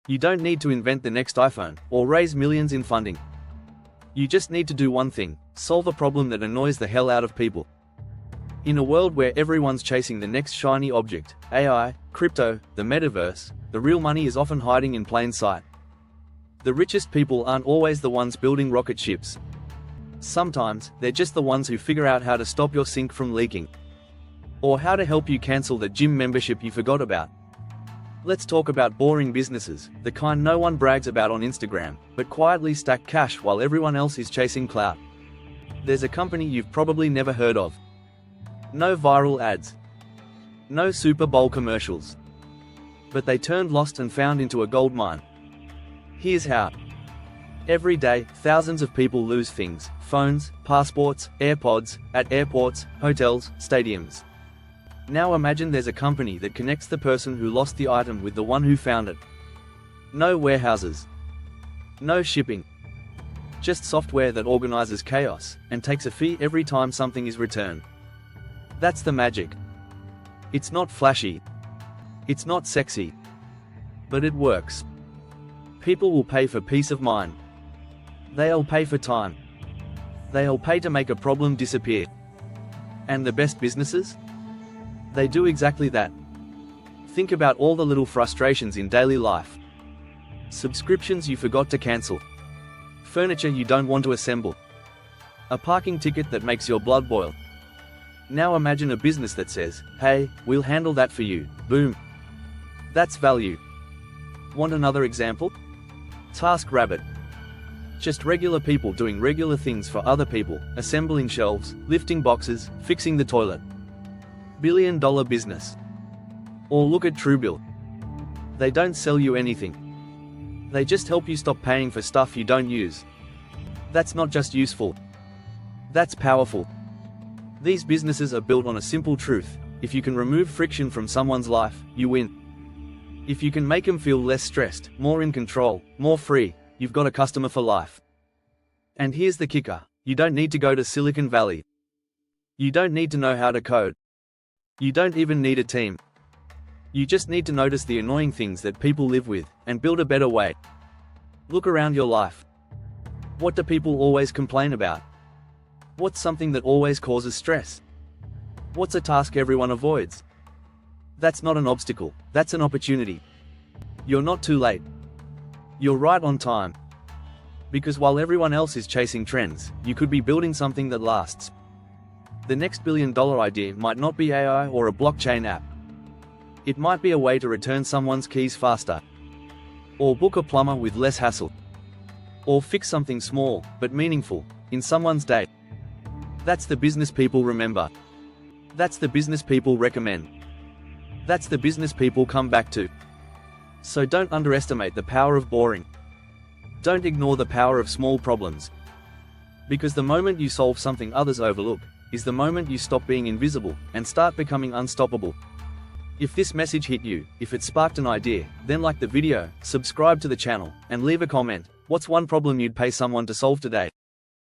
You don't need to invent the next iPhone, or raise millions in funding. You just need to do one thing: solve a problem that annoys the hell out of people. In a world where everyone's chasing the next shiny object, AI, crypto, the metaverse, the real money is often hiding in plain sight. The richest people aren't always the ones building rocket ships. Sometimes, they're just the ones who figure out how to stop your sink from leaking. Or how to help you cancel the gym membership you forgot about. Let's talk about boring businesses, the kind no one brags about on Instagram, but quietly stack cash while everyone else is chasing clout. There's a company you've probably never heard of. No viral ads. No Super Bowl commercials. But they turned lost and found into a gold mine. Here's how. Every day, thousands of people lose things: phones, passports, AirPods, at airports, hotels, stadiums. Now imagine there's a company that connects the person who lost the item with the one who found it. No warehouses. No shipping. Just software that organizes chaos, and takes a fee every time something is returned. That's the magic. It's not flashy. It's not sexy. But it works. People will pay for peace of mind. They'll pay for time. They'll pay to make a problem disappear. And the best businesses? They do exactly that. Think about all the little frustrations in daily life. Subscriptions you forgot to cancel. Furniture you don't want to assemble. A parking ticket that makes your blood boil. Now imagine a business that says, "Hey, we'll handle that for you." Boom. That's value. Want another example? TaskRabbit. Just regular people doing regular things for other people, assembling shelves, lifting boxes, fixing the toilet. Billion-dollar business. Or look at Truebill. They don't sell you anything. They just help you stop paying for stuff you don't use. That's not just useful. That's powerful. These businesses are built on a simple truth: if you can remove friction from someone's life, you win. If you can make them feel less stressed, more in control, more free, you've got a customer for life. And here's the kicker: you don't need to go to Silicon Valley. You don't need to know how to code. You don't even need a team. You just need to notice the annoying things that people live with, and build a better way. Look around your life. What do people always complain about? What's something that always causes stress? What's a task everyone avoids? That's not an obstacle, that's an opportunity. You're not too late. You're right on time. Because while everyone else is chasing trends, you could be building something that lasts. The next billion-dollar idea might not be AI or a blockchain app. It might be a way to return someone's keys faster. Or book a plumber with less hassle. Or fix something small, but meaningful, in someone's day. That's the business people remember. That's the business people recommend. That's the business people come back to. So don't underestimate the power of boring. Don't ignore the power of small problems. Because the moment you solve something others overlook, is the moment you stop being invisible, and start becoming unstoppable. If this message hit you, if it sparked an idea, then like the video, subscribe to the channel, and leave a comment. What's one problem you'd pay someone to solve today?